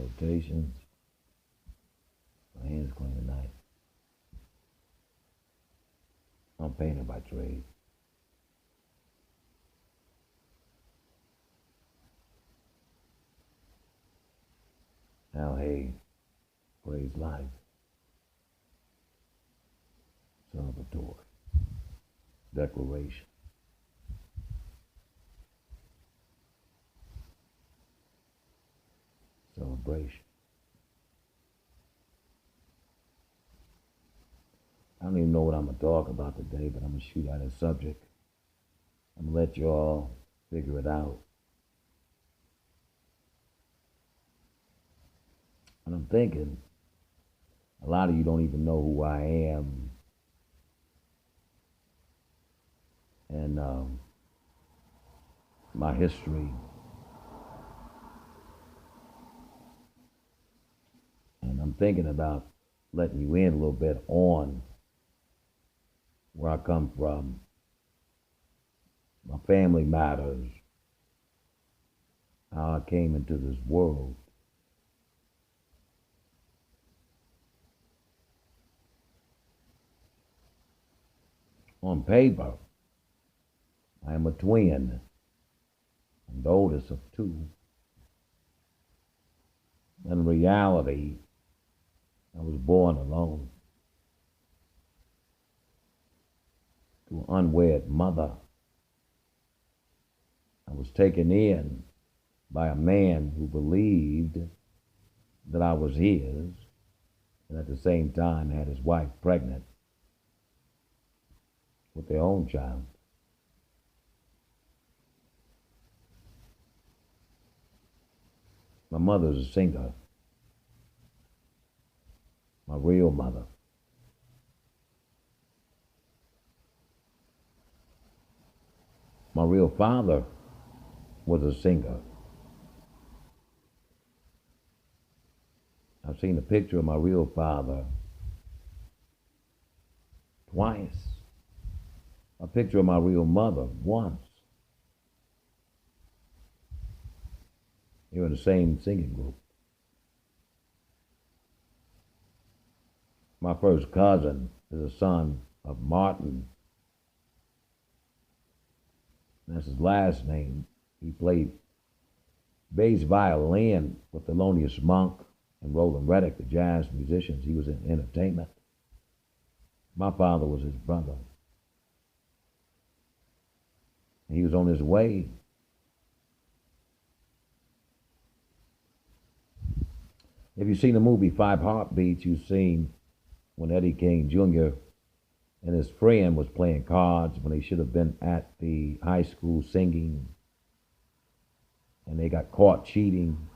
Salutations. My hands clean tonight. I'm a painter by trade. Now, hey, praise life. Celebratory. Declaration. Celebration. I don't even know what I'm going to talk about today, but I'm going to shoot out a subject. I'm going to let you all figure it out. And I'm thinking, a lot of you don't even know who I am. And my history. And I'm thinking about letting you in a little bit on where I come from, my family matters, how I came into this world. On paper, I am a twin. I'm the oldest of two. In reality, I was born alone to an unwed mother. I was taken in by a man who believed that I was his, and at the same time had his wife pregnant with their own child. My mother's a singer, my real mother. My real father was a singer. I've seen a picture of my real father twice. A picture of my real mother once. They were in the same singing group. My first cousin is a son of Martin. That's his last name. He played bass violin with Thelonious Monk and Roland Reddick, the jazz musicians. He was in entertainment. My father was his brother. He was on his way. If you've seen the movie Five Heartbeats, you've seen when Eddie King Jr. and his friend was playing cards when they should have been at the high school singing, and they got caught cheating.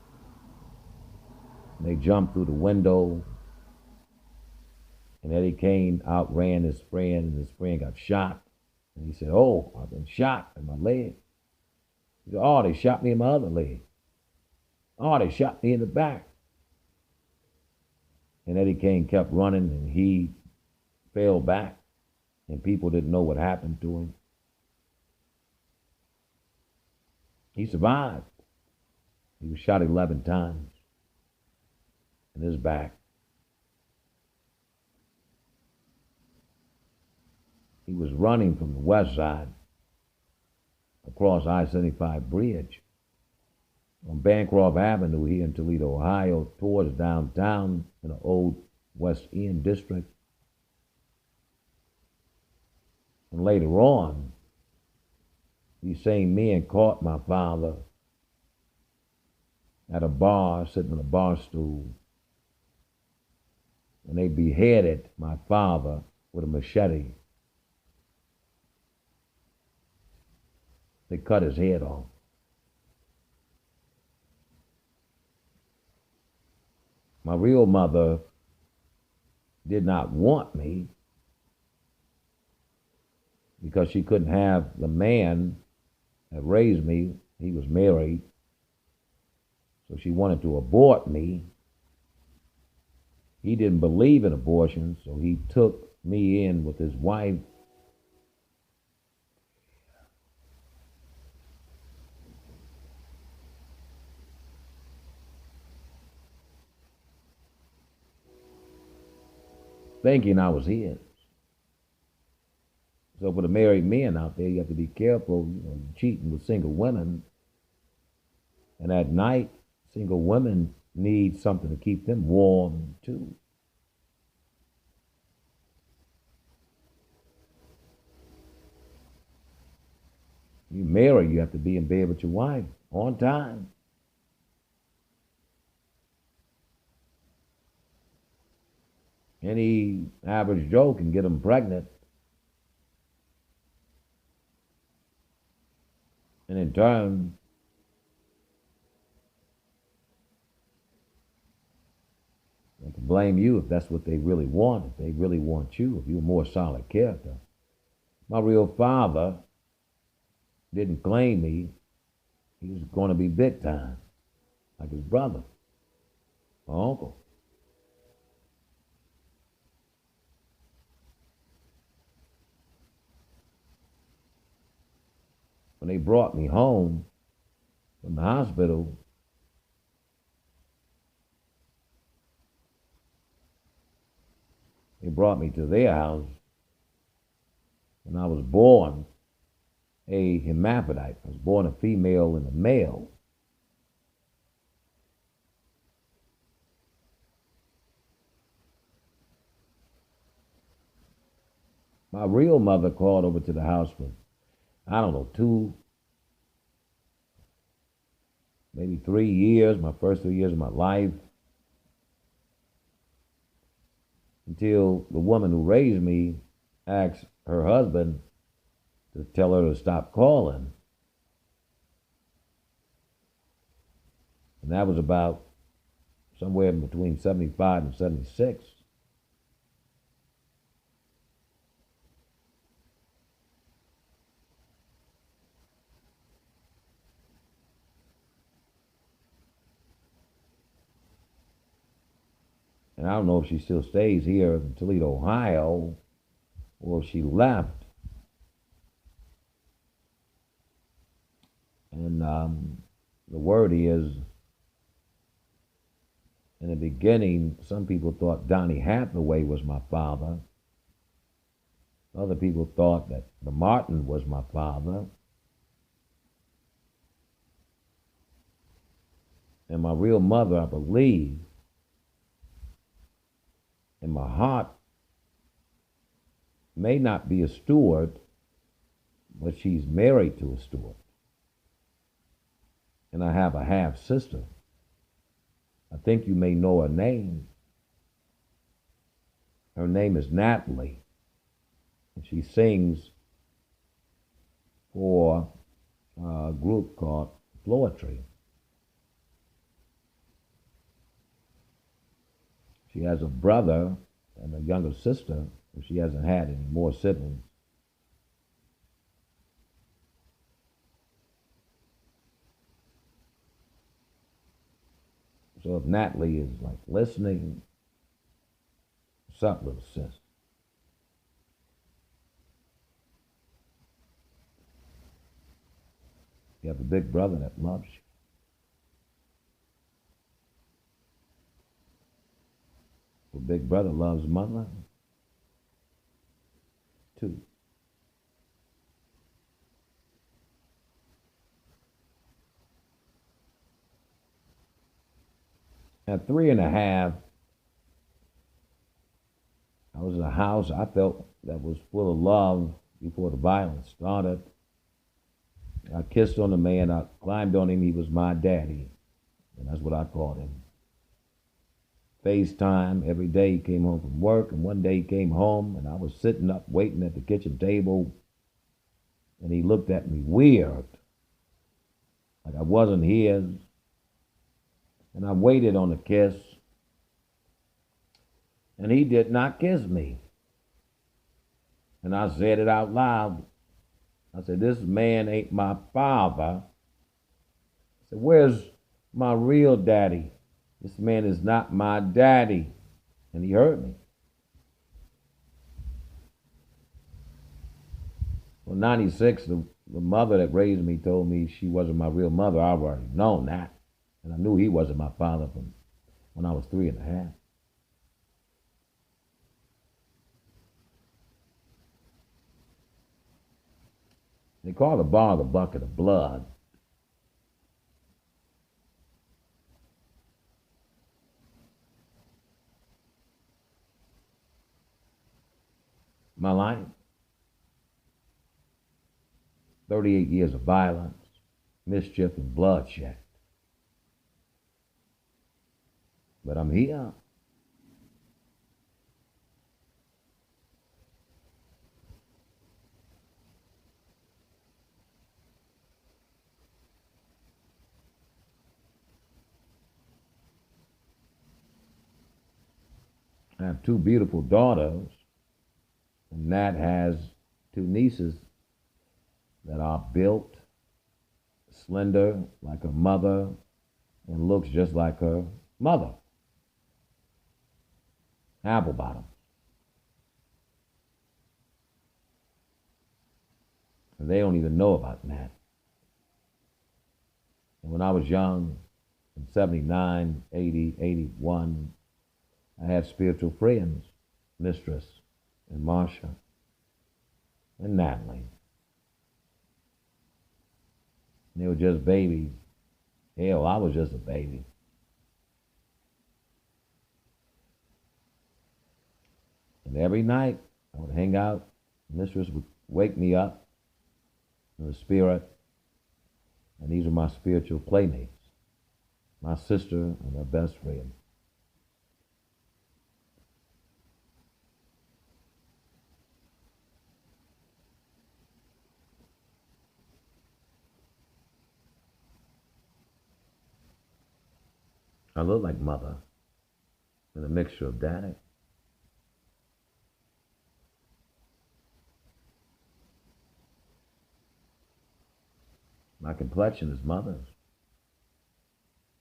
And they jumped through the window, and Eddie Kane outran his friend, and his friend got shot. And he said, "Oh, I've been shot in my leg." He said, "Oh, they shot me in my other leg. Oh, they shot me in the back." And Eddie Kane kept running, and he fell back, and people didn't know what happened to him. He survived. He was shot 11 times in his back. He was running from the west side across I-75 bridge on Bancroft Avenue here in Toledo, Ohio, towards downtown in the old West End district. And later on, these same men caught my father at a bar, sitting on a bar stool, and they beheaded my father with a machete. They cut his head off. My real mother did not want me because she couldn't have the man that raised me. He was married. So she wanted to abort me. He didn't believe in abortion, so he took me in with his wife. thinking I was his. So for the married men out there, you have to be careful. You're cheating with single women, and at night, single women need something to keep them warm too. You marry, you have to be in bed with your wife on time. Any average Joe can get them pregnant, and in turn, they can blame you if that's what they really want. If they really want you, if you're a more solid character. My real father didn't claim me. He was going to be big time, like his brother, my uncle. When they brought me home from the hospital, they brought me to their house, and I was born a hermaphrodite. I was born a female and a male. My real mother called over to the house for, I don't know, 3 years, my first 3 years of my life, until the woman who raised me asked her husband to tell her to stop calling. And that was about somewhere between 75 and 76. And I don't know if she still stays here in Toledo, Ohio, or if she left. And the word is, in the beginning, some people thought Donny Hathaway was my father. Other people thought that the Martin was my father. And my real mother, I believe, in my heart, may not be a steward, but she's married to a steward. And I have a half sister. I think you may know her name. Her name is Natalie. And she sings for a group called Floetry. She has a brother and a younger sister, but she hasn't had any more siblings. So if Natalie is like listening, what's up, little sis? You have a big brother that loves you. The big brother loves mother too. At 3.5, I was in a house I felt that was full of love before the violence started. I kissed on the man, I climbed on him, he was my daddy. And that's what I called him. FaceTime every day. He came home from work, and one day he came home, and I was sitting up waiting at the kitchen table, and he looked at me weird, like I wasn't his. And I waited on the kiss, and he did not kiss me. And I said it out loud. I said, this man ain't my father. I said, where's my real daddy? This man is not my daddy. And he hurt me. Well, 96, the mother that raised me told me she wasn't my real mother. I already known that. And I knew he wasn't my father from when I was 3.5. They call the bar the bucket of blood. My life, 38 years of violence, mischief, and bloodshed. But I'm here. I have two beautiful daughters, and Nat has two nieces that are built, slender like her mother, and looks just like her mother. Apple bottom. And they don't even know about Nat. And when I was young, in 79, 80, 81, I had spiritual friends, Mistress and Marsha and Natalie. And they were just babies. Hell, I was just a baby. And every night I would hang out. Mistress would wake me up in the spirit. And these were my spiritual playmates, my sister and her best friend. I look like mother with a mixture of daddy. My complexion is mother's.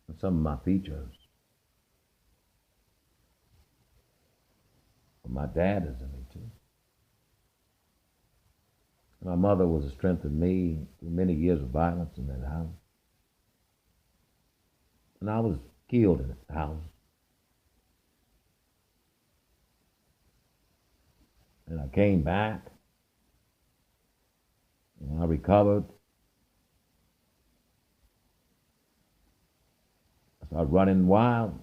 And some of my features. But my dad is in me too. My mother was a strength in me through many years of violence in that house. And I was killed in that house. And I came back. And I recovered. I started running wild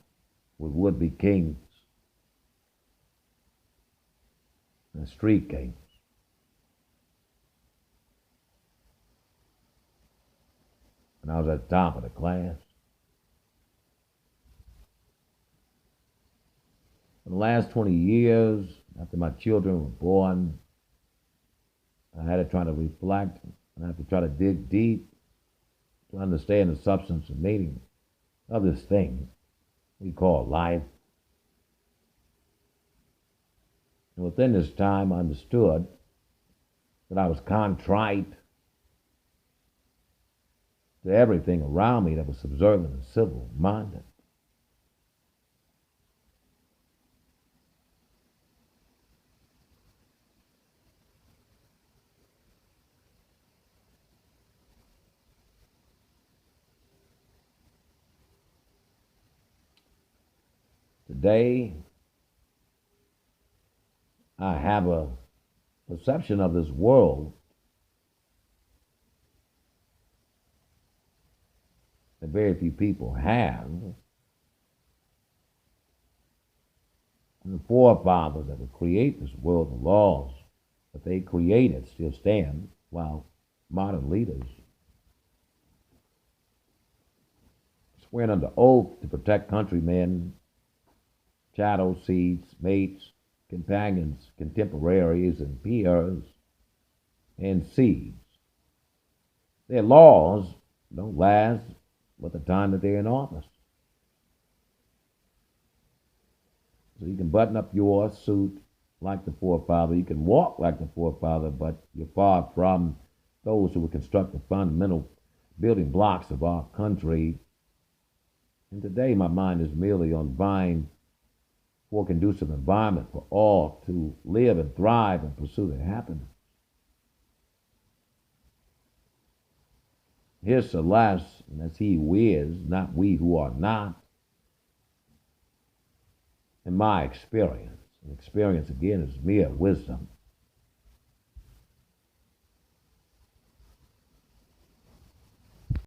with would-be kings and street kings. And I was at the top of the class. For the last 20 years, after my children were born, I had to try to reflect, and I had to try to dig deep to understand the substance and meaning of this thing we call life. And within this time, I understood that I was contrite to everything around me that was subservient and civil-minded. Today, I have a perception of this world that very few people have. And the forefathers that would create this world, the laws that they created still stand, while modern leaders swear under oath to protect countrymen, chattel seeds, mates, companions, contemporaries, and peers, and seeds. Their laws don't last but the time that they're in office. So you can button up your suit like the forefather, you can walk like the forefather, but you're far from those who would construct the fundamental building blocks of our country. And today my mind is merely on vying for a conducive environment for all to live and thrive and pursue their happiness. Here's Celeste, and that's he who is, not we who are not. In my experience, and experience again is mere wisdom.